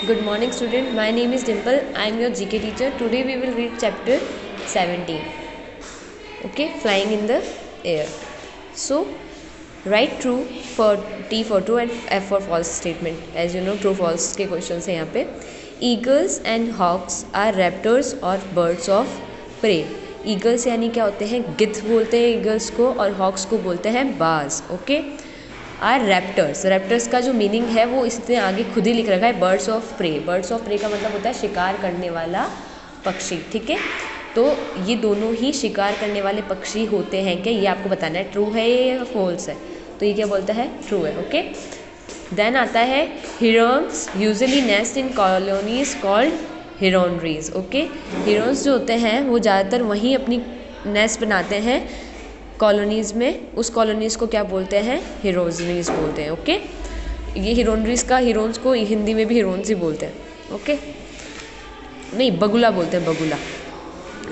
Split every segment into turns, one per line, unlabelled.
Good morning, student. My name is Dimple. I am your GK teacher. Today we will read chapter 17. Okay, flying in the air. So, write true for T for true and F for false statement. As you know, true false के questions हैं यहाँ पे. Eagles and hawks are raptors or birds of prey. Eagles यानी क्या होते हैं? गिद्ध बोलते हैं eagles को और hawks को बोलते हैं बाज. Okay are raptors. रैप्टर्स का जो मीनिंग है वो इसने आगे खुद ही लिख रखा है, birds of prey. Birds of prey का मतलब होता है शिकार करने वाला पक्षी. ठीक है, तो ये दोनों ही शिकार करने वाले पक्षी होते हैं. क्या ये आपको बताना है ट्रू है या फॉल्स है? तो ये क्या बोलता है? ट्रू है. ओके, देन आता है herons usually nest in colonies called heronries. Okay, herons जो होते हैं वो ज़्यादातर वहीं अपनी नेस्ट बनाते हैं कॉलोनीज़ में. उस कॉलोनीज़ को क्या बोलते हैं? हिरोनरीज बोलते हैं. ओके, ये हिरोनरीज का हिरोन्स को हिंदी में भी हिरोन्स ही बोलते हैं. ओके, नहीं बगुला बोलते हैं, बगुला.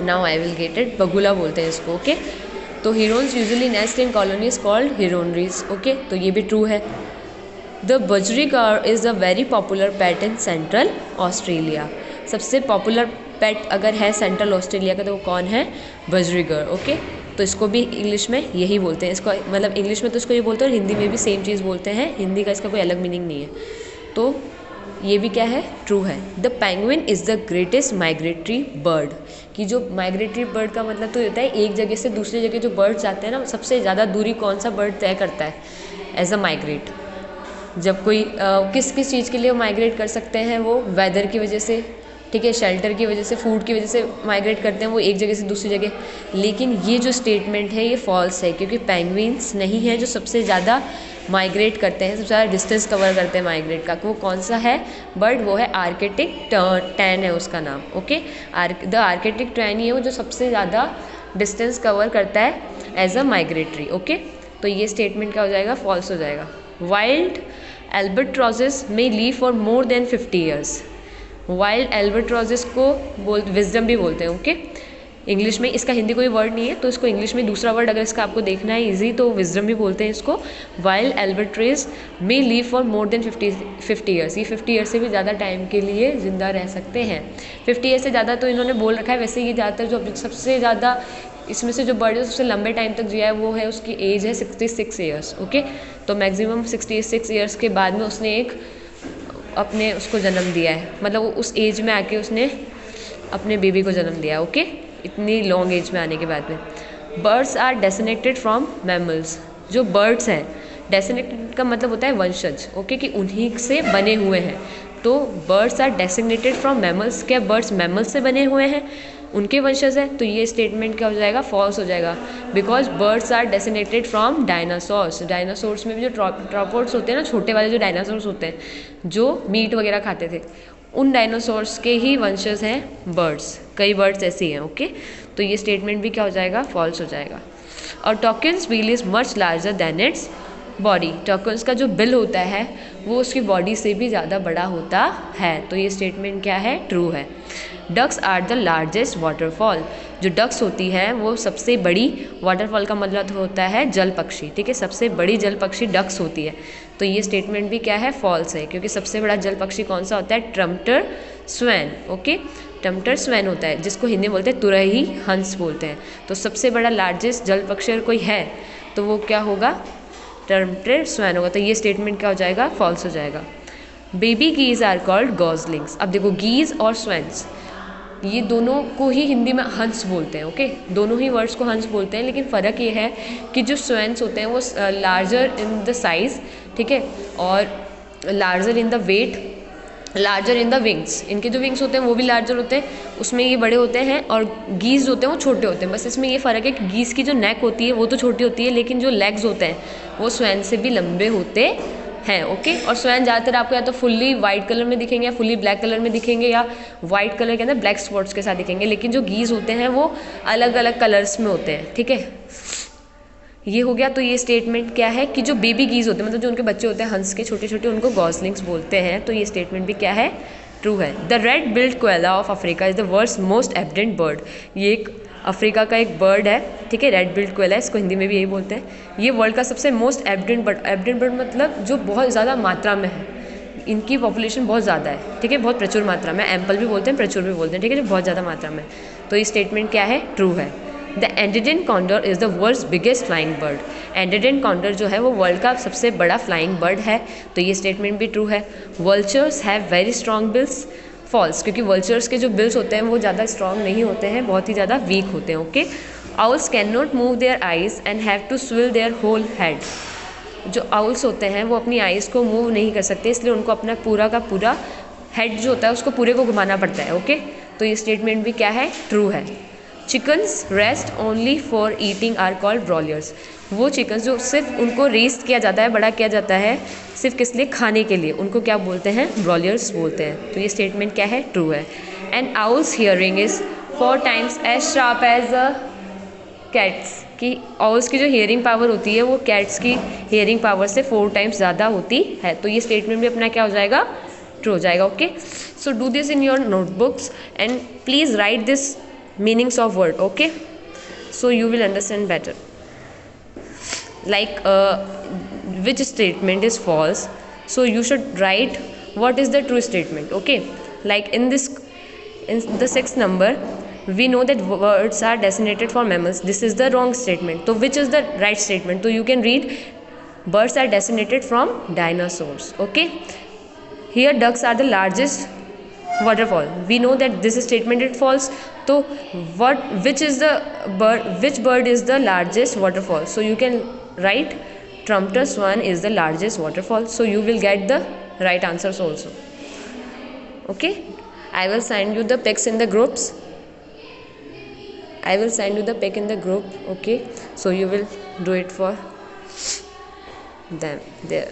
Now I will get it. बगुला बोलते हैं इसको. ओके, तो herons usually nest in colonies called heronries. Okay, तो ये भी ट्रू है. The budgerigar is a very popular pet in central Australia. सबसे पॉपुलर पेट अगर है सेंट्रल ऑस्ट्रेलिया का तो वो कौन है? बजरीगर. ओके, तो इसको भी इंग्लिश में यही बोलते हैं. इसको मतलब इंग्लिश में तो इसको ये बोलते हैं और हिंदी में भी सेम चीज़ बोलते हैं. हिंदी का इसका कोई अलग मीनिंग नहीं है. तो ये भी क्या है? ट्रू है. The penguin is the greatest migratory bird. कि जो माइग्रेटरी बर्ड का मतलब तो होता है एक जगह से दूसरी जगह जो बर्ड्स जाते हैं ना, सबसे ज़्यादा दूरी कौन सा बर्ड तय करता है एज अ माइग्रेट? जब कोई किस किस चीज़ के लिए माइग्रेट कर सकते हैं? वो वेदर की वजह से, ठीक है, शेल्टर की वजह से, फूड की वजह से माइग्रेट करते हैं वो एक जगह से दूसरी जगह. लेकिन ये जो स्टेटमेंट है ये फॉल्स है, क्योंकि पेंगुइन्स नहीं है जो सबसे ज़्यादा माइग्रेट करते हैं, सबसे ज़्यादा डिस्टेंस कवर करते हैं माइग्रेट का. वो कौन सा है बर्ड? वो है आर्कटिक टर्न है उसका नाम. ओके, द आर्कटिक टर्न है वो जो सबसे ज़्यादा डिस्टेंस कवर करता है एज अ माइग्रेटरी. ओके, तो ये स्टेटमेंट क्या हो जाएगा? फॉल्स हो जाएगा. Wild albatrosses may live for more than 50 years. Wild albatrosses को विजडम भी बोलते हैं. ओके, इंग्लिश में इसका हिंदी कोई वर्ड नहीं है तो इसको इंग्लिश में दूसरा वर्ड अगर इसका आपको देखना है इजी तो विजडम भी बोलते हैं इसको. वाइल्ड एल्बाट्रॉस में live for more than 50 years. ये 50 ईयर्स से भी ज़्यादा टाइम के लिए ज़िंदा रह सकते हैं. 50 ईयर्स से ज़्यादा तो इन्होंने बोल रखा है. वैसे ये ज़्यादातर जो सबसे ज़्यादा इसमें से जो बर्ड है सबसे लंबे टाइम तक जिया है वो है, उसकी एज है 66 ईयर्स. ओके, तो मैक्सिमम 66 ईयर्स के बाद में उसने एक अपने उसको जन्म दिया है, मतलब उस एज में आके उसने अपने बेबी को जन्म दिया. ओके, इतनी लॉन्ग एज में आने के बाद में. Birds are descended from mammals. जो बर्ड्स हैं, डेसिनेटेड का मतलब होता है वंशज. ओके, कि उन्हीं से बने हुए हैं. तो birds are descended from mammals. क्या बर्ड्स मैमल्स से बने हुए हैं, उनके वंशज है? तो ये स्टेटमेंट क्या हो जाएगा? फॉल्स हो जाएगा. Because birds are descended from dinosaurs. Dinosaurs में भी जो ट्रापोड्स होते हैं ना, छोटे वाले जो डायनासोर्स होते हैं जो मीट वगैरह खाते थे, उन डायनासोर्स के ही वंशज हैं बर्ड्स. कई बर्ड्स ऐसे ही हैं. ओके, तो ये स्टेटमेंट भी क्या हो जाएगा? फॉल्स हो जाएगा. और toucan's bill is much larger than its body. Toucan's का जो बिल होता है वो उसकी बॉडी से भी ज़्यादा बड़ा होता है. तो ये स्टेटमेंट क्या है? ट्रू है. Ducks are the largest waterfowl. जो डक्स होती है वो सबसे बड़ी, वाटरफॉल का मतलब होता है जल पक्षी. ठीक है, सबसे बड़ी जल पक्षी डक्स होती है. तो ये स्टेटमेंट भी क्या है? फॉल्स है, क्योंकि सबसे बड़ा जल पक्षी कौन सा होता है? ट्रम्प्टर स्वैन. ओके, ट्रम्प्टर स्वैन होता है जिसको हिंदी में बोलते हैं तुरही हंस बोलते हैं. तो सबसे बड़ा लार्जेस्ट जल पक्षी अगर कोई है तो वो क्या होगा? ट्रम्प्टर स्वैन होगा. तो ये स्टेटमेंट क्या हो जाएगा? फॉल्स हो जाएगा. Baby geese are called goslings. अब देखो, गीज और स्वैन्स ये दोनों को ही हिंदी में हंस बोलते हैं. ओके, दोनों ही वर्ड्स को हंस बोलते हैं, लेकिन फ़र्क ये है कि जो स्वैन्स होते हैं वो लार्जर इन द साइज़, ठीक है, और larger in the weight, larger in the wings. इनके जो विंग्स होते हैं वो भी लार्जर होते हैं, उसमें ये बड़े होते हैं, और गीज होते हैं वो छोटे होते हैं. बस इसमें ये फ़र्क है कि गीज की जो नेक होती है वो तो छोटी होती है, लेकिन जो लेग्स होते हैं वो स्वैन से भी लंबे होते हैं. ओके, और स्वैन ज़्यादातर आपको या तो फुल्ली वाइट कलर में दिखेंगे या फुल्ली ब्लैक कलर में दिखेंगे, या वाइट कलर के अंदर ब्लैक स्पॉट्स के साथ दिखेंगे. लेकिन जो गीज होते हैं वो अलग अलग कलर्स में होते हैं. ठीक है, ये हो गया. तो ये स्टेटमेंट क्या है कि जो बेबी गीज होते हैं, मतलब जो उनके बच्चे होते हैं हंस के छोटे छोटे, उनको गॉसलिंग्स बोलते हैं. तो ये स्टेटमेंट भी क्या है? ट्रू है. The red billed quelea of Africa is the world's most evident bird. ये एक अफ्रीका का एक बर्ड है. ठीक है, रेड बिल्ड कोएला, इसको हिंदी में भी यही बोलते हैं. ये वर्ल्ड का सबसे most evident bird. Evident bird मतलब जो बहुत ज़्यादा मात्रा में है. इनकी पॉपुलेशन बहुत ज़्यादा है, ठीक है, बहुत प्रचुर मात्रा में, एम्पल भी बोलते हैं, प्रचुर भी बोलते हैं, ठीक है, जो बहुत ज़्यादा मात्रा में। तो ये स्टेटमेंट क्या है, ट्रू है। The Andean condor is the world's biggest flying bird. Andean condor जो है वो वर्ल्ड का सबसे बड़ा फ्लाइंग बर्ड है, तो ये स्टेटमेंट भी ट्रू है। Vultures have very strong bills. False, क्योंकि वल्चर्स के जो बिल्स होते हैं वो ज़्यादा स्ट्रॉन्ग नहीं होते हैं, बहुत ही ज़्यादा वीक होते हैं। Okay, owls can not move their eyes and have to swivel their whole head. जो आउल्स होते हैं वो अपनी आइज़ को मूव नहीं कर सकते, इसलिए उनको अपना पूरा का पूरा हेड जो होता है उसको पूरे को घुमाना पड़ता है। ओके, तो ये स्टेटमेंट भी क्या है, ट्रू है। Chickens raised only for eating are called broilers. वो चिकन्स जो सिर्फ उनको रेस्ट किया जाता है, बड़ा किया जाता है सिर्फ किस लिए, खाने के लिए, उनको क्या बोलते हैं, ब्रॉयलर्स बोलते हैं। तो ये स्टेटमेंट क्या है, ट्रू है। And owls hearing is 4 times as sharp as cats, कि आउल्स की जो हियरिंग पावर होती है वो कैट्स की हियरिंग पावर से 4 टाइम्स ज़्यादा होती है। तो ये स्टेटमेंट भी अपना क्या हो जाएगा, ट्रू हो जाएगा। Okay, so do this in your notebooks and please write this meanings of word, okay, so you will understand better. Like which statement is false, so you should write what is the true statement. Okay, like in the 6th number we know that words are designated for mammals. This is the wrong statement, so which is the right statement? So you can read birds are designated from dinosaurs. Okay, here ducks are the largest waterfall. We know that this statement is false. So which bird is the largest waterfall? So you can write Trumpeter swan is the largest waterfall. So you will get the right answers also. Okay, I will send you the pics in the groups. I will send you the pic in the group. Okay, so you will do it for them there.